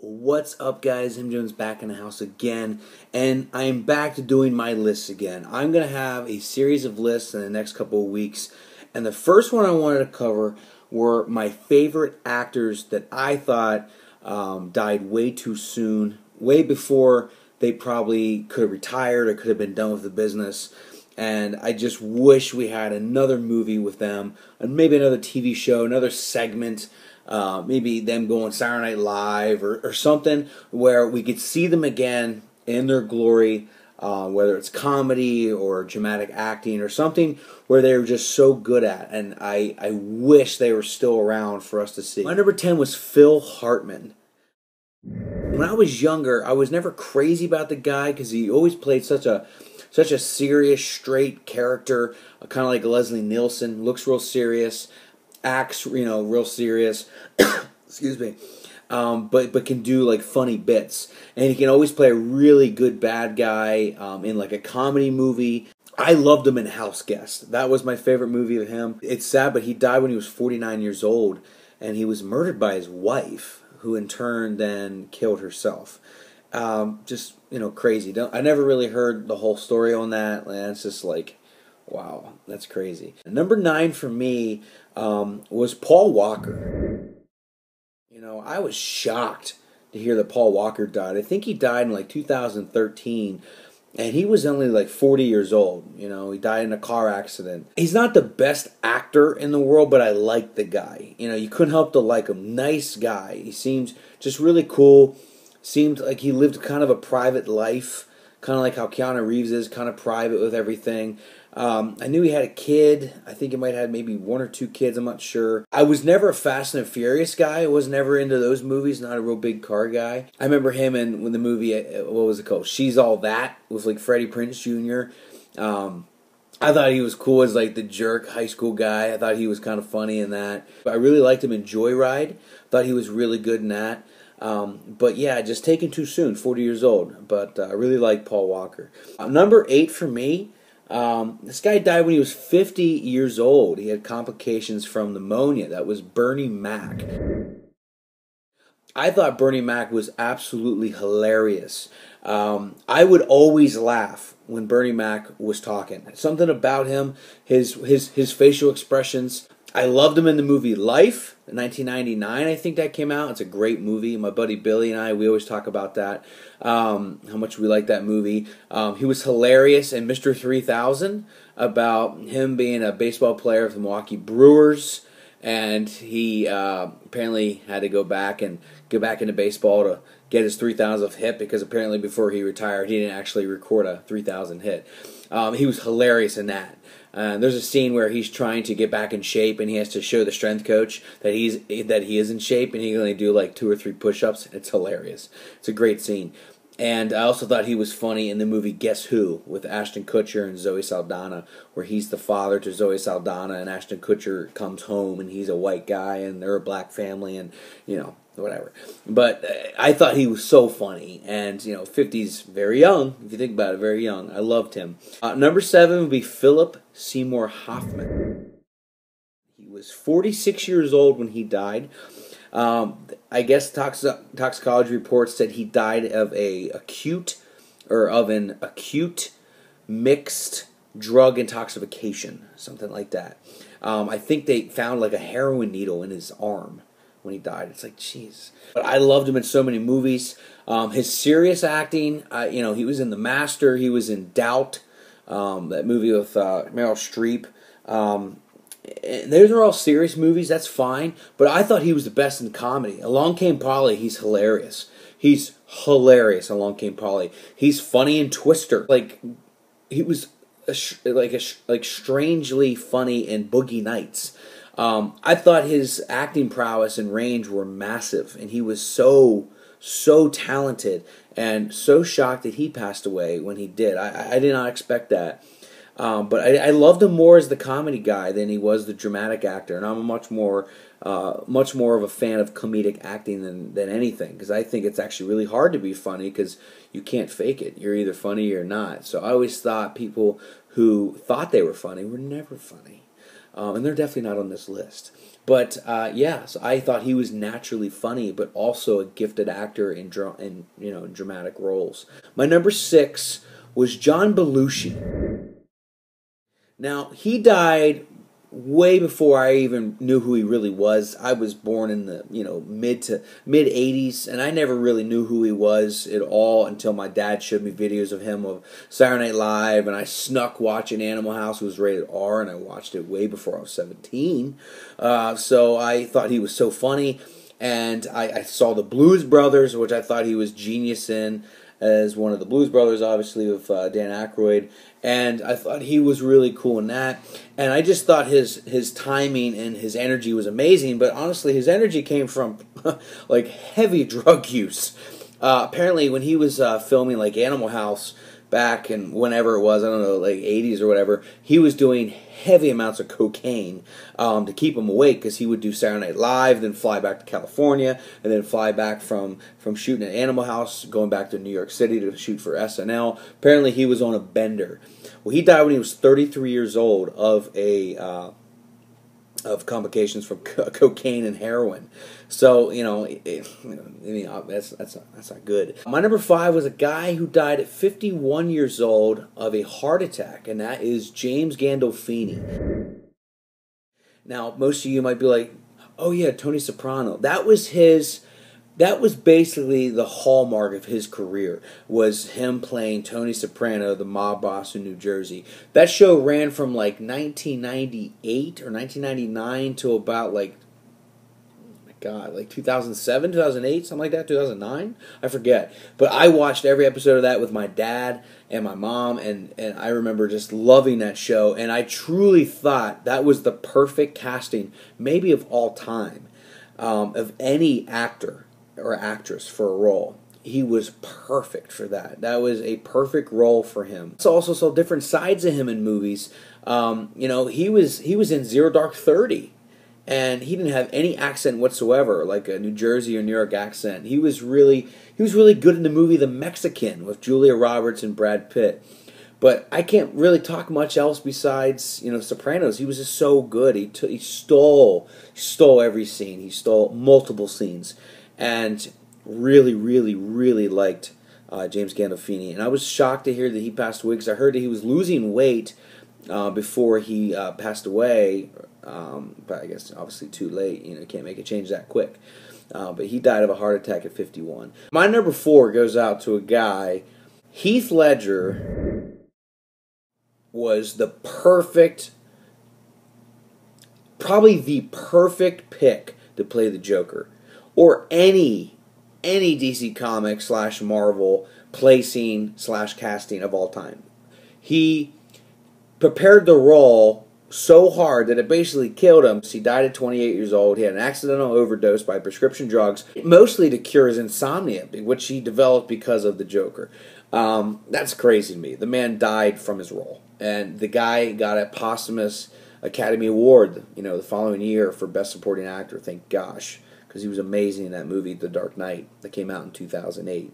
What's up, guys? Jim Jones back in the house again, and I am back to doing my lists again. I'm going to have a series of lists in the next couple of weeks, and the first one I wanted to cover were my favorite actors that I thought died way too soon, way before they probably could have retired or could have been done with the business. And I just wish we had another movie with them, and maybe another TV show, another segment, maybe them going Saturday Night Live or something where we could see them again in their glory, whether it's comedy or dramatic acting or something where they were just so good at. And I wish they were still around for us to see. My number 10 was Phil Hartman. When I was younger, I was never crazy about the guy because he always played such a serious, straight character, kind of like Leslie Nielsen. Looks real serious, acts, real serious. Excuse me, but can do like funny bits, and he can always play a really good bad guy in like a comedy movie. I loved him in House Guest. That was my favorite movie of him. It's sad, but he died when he was 49 years old, and he was murdered by his wife, who in turn then killed herself. Just crazy. I never really heard the whole story on that. And it's just like, wow, that's crazy. Number 9 for me was Paul Walker. I was shocked to hear that Paul Walker died. I think he died in like 2013, and he was only like 40 years old. He died in a car accident. He's not the best actor in the world, but I like the guy. You couldn't help to like him. Nice guy. He seems just really cool. Seemed like he lived kind of a private life, kind of like how Keanu Reeves is, kind of private with everything. I knew he had a kid. I think he might have maybe 1 or 2 kids. I'm not sure. I was never a Fast and Furious guy. I was never into those movies. Not a real big car guy. I remember him in when the movie, what was it called? She's All That, with like Freddie Prinze Jr. I thought he was cool as like the jerk high school guy. I thought he was kind of funny in that. But I really liked him in Joyride. Thought he was really good in that. But yeah, just taken too soon, 40 years old. But I really like Paul Walker. Number 8 for me, this guy died when he was 50 years old. He had complications from pneumonia. That was Bernie Mac. I thought Bernie Mac was absolutely hilarious. I would always laugh when Bernie Mac was talking. Something about him, his facial expressions. I loved him in the movie Life, in 1999, I think that came out. It's a great movie. My buddy Billy and I, we always talk about that, how much we like that movie. He was hilarious in Mr. 3000, about him being a baseball player for the Milwaukee Brewers, and he apparently had to go back into baseball to get his 3,000th hit, because apparently before he retired, he didn't actually record a 3,000 hit. He was hilarious in that. There's a scene where he's trying to get back in shape, and he has to show the strength coach that he is in shape, and he can only do like 2 or 3 push-ups. It's hilarious. It's a great scene. And I also thought he was funny in the movie Guess Who, with Ashton Kutcher and Zoe Saldana, where he's the father to Zoe Saldana, and Ashton Kutcher comes home, and he's a white guy, and they're a black family, and whatever. But I thought he was so funny, and 50's very young, if you think about it, very young. I loved him. Number 7 would be Philip Seymour Hoffman. He was 46 years old when he died. I guess toxicology reports said he died of an acute mixed drug intoxication, something like that. I think they found like a heroin needle in his arm when he died. It's like, jeez. But I loved him in so many movies. His serious acting, he was in The Master. He was in Doubt, that movie with Meryl Streep. Those are all serious movies. That's fine. But I thought he was the best in comedy. Along Came Polly, he's hilarious. He's hilarious. Along Came Polly. He's funny in Twister. Like, he was strangely funny in Boogie Nights. I thought his acting prowess and range were massive, and he was so talented, and so shocked that he passed away when he did. I did not expect that. But I loved him more as the comedy guy than he was the dramatic actor, and I'm much more of a fan of comedic acting than anything, because I think it's actually really hard to be funny, because you can't fake it. You're either funny or not. So I always thought people who thought they were funny were never funny. and they're definitely not on this list. But yeah, so I thought he was naturally funny, but also a gifted actor in dramatic roles. My number 6 was John Belushi. Now, he died way before I even knew who he really was. I was born in the mid 80s, and I never really knew who he was at all until my dad showed me videos of him of Saturday Night Live, and I snuck watching Animal House. It was rated R, and I watched it way before I was 17. So I thought he was so funny, and I saw the Blues Brothers, which I thought he was genius in, as one of the Blues Brothers, obviously, with Dan Aykroyd, and I thought he was really cool in that, and I just thought his timing and his energy was amazing, but honestly, his energy came from, like, heavy drug use. Apparently, when he was filming, like, Animal House back in whenever it was, I don't know, like 80s or whatever, he was doing heavy amounts of cocaine to keep him awake, because he would do Saturday Night Live, then fly back to California, and then fly back from shooting at Animal House, going back to New York City to shoot for SNL. Apparently he was on a bender. Well, he died when he was 33 years old of complications from cocaine and heroin. So, that's not good. My number 5 was a guy who died at 51 years old of a heart attack, and that is James Gandolfini. Now, most of you might be like, oh yeah, Tony Soprano. That was basically the hallmark of his career, was him playing Tony Soprano, the mob boss in New Jersey. That show ran from like 1998 or 1999 to about like 2007, 2008, something like that, 2009? I forget. But I watched every episode of that with my dad and my mom, and I remember just loving that show, and I truly thought that was the perfect casting, maybe of all time, of any actor or actress for a role. He was perfect for that. That was a perfect role for him. I also saw different sides of him in movies. He was in Zero Dark 30, and he didn't have any accent whatsoever, like a New Jersey or New York accent. He was really good in the movie The Mexican with Julia Roberts and Brad Pitt. But I can't really talk much else besides, Sopranos. He was just so good. He stole every scene. He stole multiple scenes. And really, really, really liked James Gandolfini. And I was shocked to hear that he passed away, because I heard that he was losing weight before he passed away. But I guess obviously too late. Can't make a change that quick. But he died of a heart attack at 51. My number 4 goes out to a guy. Heath Ledger was probably the perfect pick to play the Joker, or any DC Comics / Marvel placing / casting of all time. He prepared the role so hard that it basically killed him. He died at 28 years old. He had an accidental overdose by prescription drugs, mostly to cure his insomnia, which he developed because of the Joker. That's crazy to me. The man died from his role, and the guy got a posthumous Academy Award, the following year for Best Supporting Actor. Thank gosh, because he was amazing in that movie, The Dark Knight, that came out in 2008.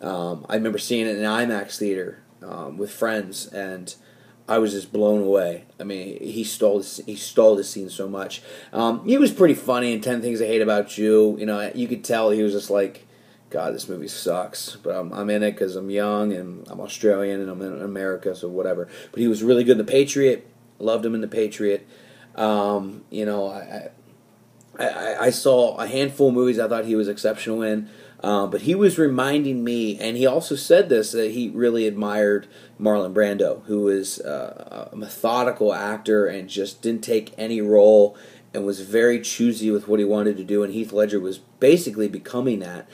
I remember seeing it in an IMAX theater with friends, and I was just blown away. I mean, he stole the scene so much. He was pretty funny in 10 Things I Hate About You. You could tell he was just like, God, this movie sucks, but I'm in it because I'm young and I'm Australian and I'm in America, so whatever. But he was really good in The Patriot. Loved him in The Patriot. I saw a handful of movies I thought he was exceptional in, but he was reminding me, and he also said this, that he really admired Marlon Brando, who was a methodical actor and just didn't take any role and was very choosy with what he wanted to do, and Heath Ledger was basically becoming that.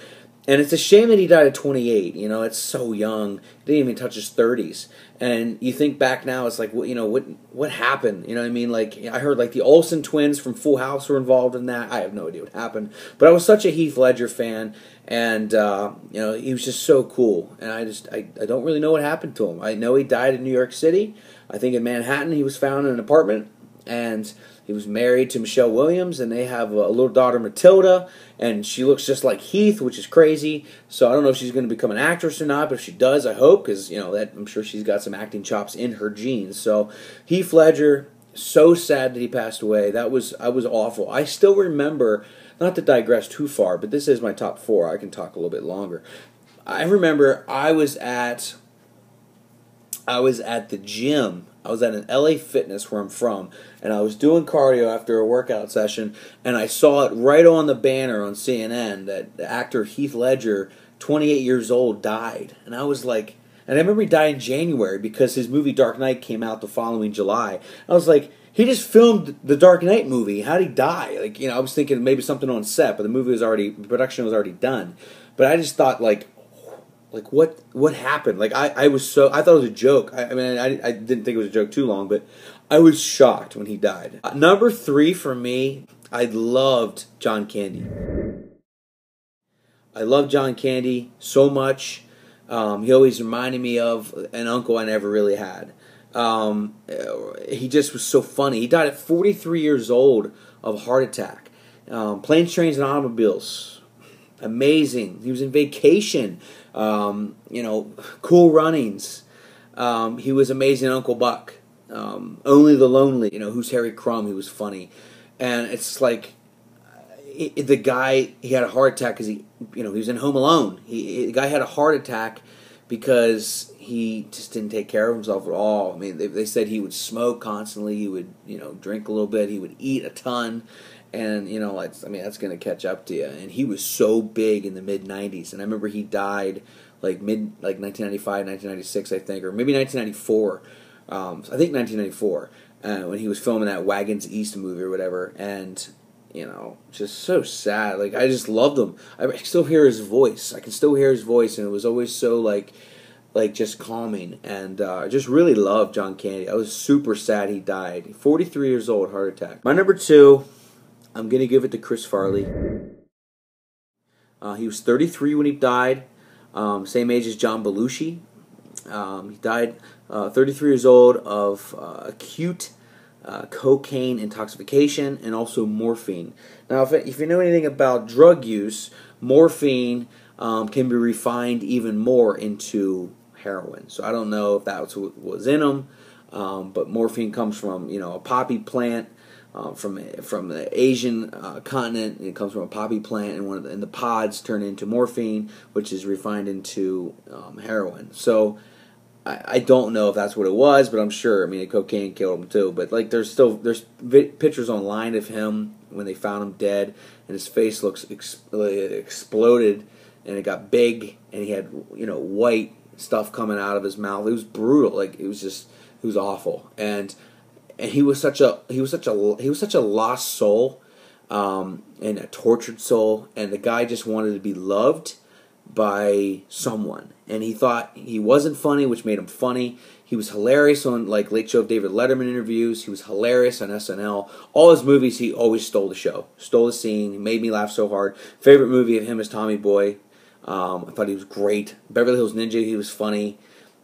And it's a shame that he died at 28. It's so young. He didn't even touch his 30s. And you think back now, it's like, what happened? You know what I mean? Like, I heard like the Olsen twins from Full House were involved in that. I have no idea what happened. But I was such a Heath Ledger fan, and he was just so cool. And I don't really know what happened to him. I know he died in New York City. I think in Manhattan he was found in an apartment, and he was married to Michelle Williams, and they have a little daughter, Matilda, and she looks just like Heath, which is crazy. So I don't know if she's going to become an actress or not, but if she does, I hope, because I'm sure she's got some acting chops in her genes. So Heath Ledger, So sad that he passed away. I was awful. I still remember, not to digress too far, but this is my top four. I can talk a little bit longer. I remember I was at the gym. I was at an LA Fitness where I'm from, and I was doing cardio after a workout session, and I saw it right on the banner on CNN that the actor Heath Ledger, 28 years old, died. And I was like, and I remember he died in January because his movie Dark Knight came out the following July. I was like, he just filmed the Dark Knight movie. How'd he die? Like, I was thinking maybe something on set, but the production was already done. But I just thought, like what happened? Like I thought it was a joke. I mean I didn't think it was a joke too long, but I was shocked when he died. Number 3 for me, I loved John Candy. I love John Candy so much. He always reminded me of an uncle I never really had. He just was so funny. He died at 43 years old of a heart attack. Planes, Trains, and Automobiles. Amazing. He was in Vacation. Cool Runnings. He was amazing. Uncle Buck. Only the Lonely. Who's Harry Crumb? He was funny, and it's like the guy. He had a heart attack because he was in Home Alone. The guy had a heart attack because he just didn't take care of himself at all. I mean, they said he would smoke constantly. He would drink a little bit. He would eat a ton. And, that's going to catch up to you. And he was so big in the mid-'90s. And I remember he died, like 1995, 1996, I think. Or maybe 1994. I think 1994. When he was filming that Wagons East movie or whatever. And, just so sad. Like, I just loved him. I still hear his voice. I can still hear his voice. And it was always so, like just calming. And I just really loved John Candy. I was super sad he died. 43 years old, heart attack. My number 2... I'm going to give it to Chris Farley. He was 33 when he died, same age as John Belushi. He died 33 years old of acute cocaine intoxication and also morphine. Now, if you know anything about drug use, morphine can be refined even more into heroin. So I don't know if that's what was in him, but morphine comes from a poppy plant. From the Asian continent. It comes from a poppy plant, and the pods turn into morphine, which is refined into heroin. So I don't know if that's what it was, but I'm sure. I mean, cocaine killed him too. But there's pictures online of him when they found him dead, and his face looks exploded, and it got big, and he had white stuff coming out of his mouth. It was brutal. It was awful. And he was such a lost soul, and a tortured soul, and the guy just wanted to be loved by someone. And he thought he wasn't funny, which made him funny. He was hilarious on Late Show of David Letterman interviews. He was hilarious on SNL. All his movies, he always stole the show, stole the scene. He made me laugh so hard. Favorite movie of him is Tommy Boy. I thought he was great. Beverly Hills Ninja, he was funny.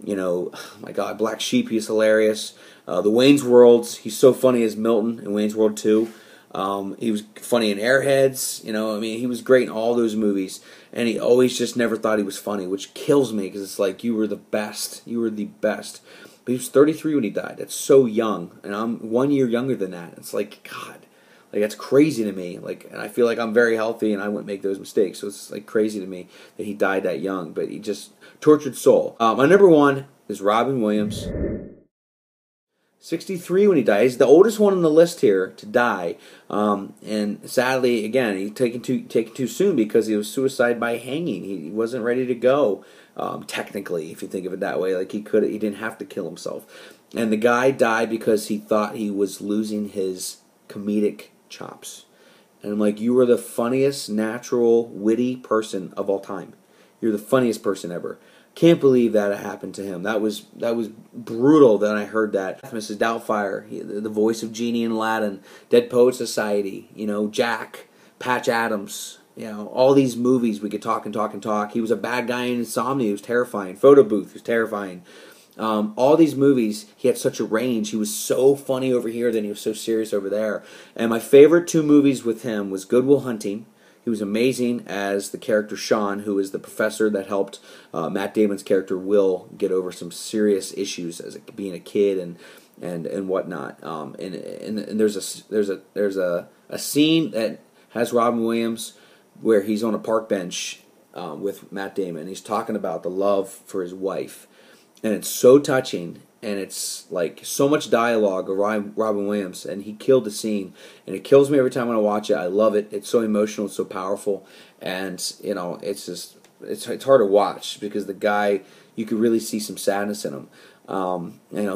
Oh my God, Black Sheep, he's hilarious. The Wayne's Worlds, he's so funny as Milton in Wayne's World 2. He was funny in Airheads, he was great in all those movies. And he always just never thought he was funny, which kills me because it's like, you were the best. You were the best. But he was 33 when he died. That's so young. And I'm 1 year younger than that. It's like, God, that's crazy to me. And I feel like I'm very healthy and I wouldn't make those mistakes. So it's crazy to me that he died that young. But he just, tortured soul. My number 1 is Robin Williams. 63 when he died. He's the oldest one on the list here to die, and sadly, again, he taken too soon because he was suicide by hanging. He wasn't ready to go, technically, if you think of it that way. He didn't have to kill himself, and the guy died because he thought he was losing his comedic chops. And I'm like, you were the funniest, natural, witty person of all time. You're the funniest person ever. Can't believe that happened to him. That was brutal. Then I heard that. Mrs. Doubtfire, the voice of Genie in Aladdin, Dead Poet Society, Jack, Patch Adams, all these movies we could talk and talk and talk. He was a bad guy in Insomnia. He was terrifying. Photo Booth, he was terrifying. All these movies, he had such a range. He was so funny over here, then he was so serious over there. And my favorite 2 movies with him was Good Will Hunting. He was amazing as the character Sean, who is the professor that helped Matt Damon's character Will get over some serious issues as being a kid, and and whatnot. And there's a scene that has Robin Williams where he's on a park bench with Matt Damon, and he's talking about the love for his wife, and it's so touching, and it's like so much dialogue of Robin Williams, and he killed the scene, and it kills me every time when I watch it. I love it. It's so emotional, it's so powerful, and it's just it's hard to watch because the guy, you could really see some sadness in him.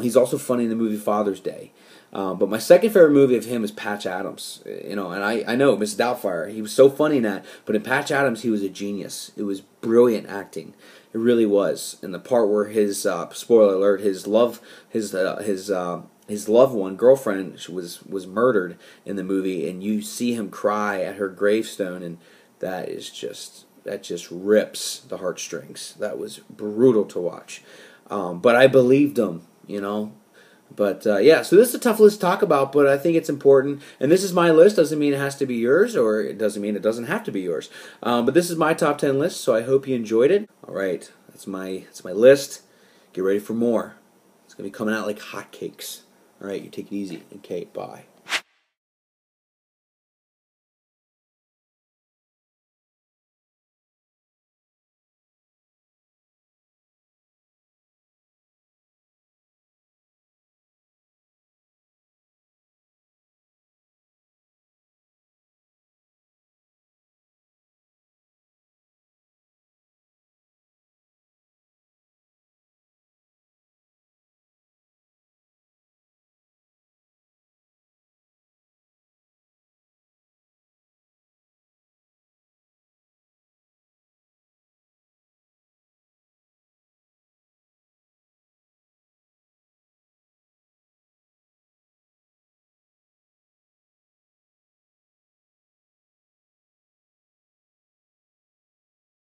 He's also funny in the movie Father's Day. But my second favorite movie of him is Patch Adams. And I know Mrs. Doubtfire, he was so funny in that, but in Patch Adams he was a genius. It was brilliant acting. It really was. And the part where his spoiler alert, his loved one, girlfriend, was murdered in the movie, and you see him cry at her gravestone, and that just rips the heartstrings. That was brutal to watch. But I believed him, But, so this is a tough list to talk about, but I think it's important. And this is my list. Doesn't mean it has to be yours, or it doesn't mean it doesn't have to be yours. But this is my top 10 list, so I hope you enjoyed it. All right, that's my list. Get ready for more. It's going to be coming out like hotcakes. All right, you take it easy. Okay, bye.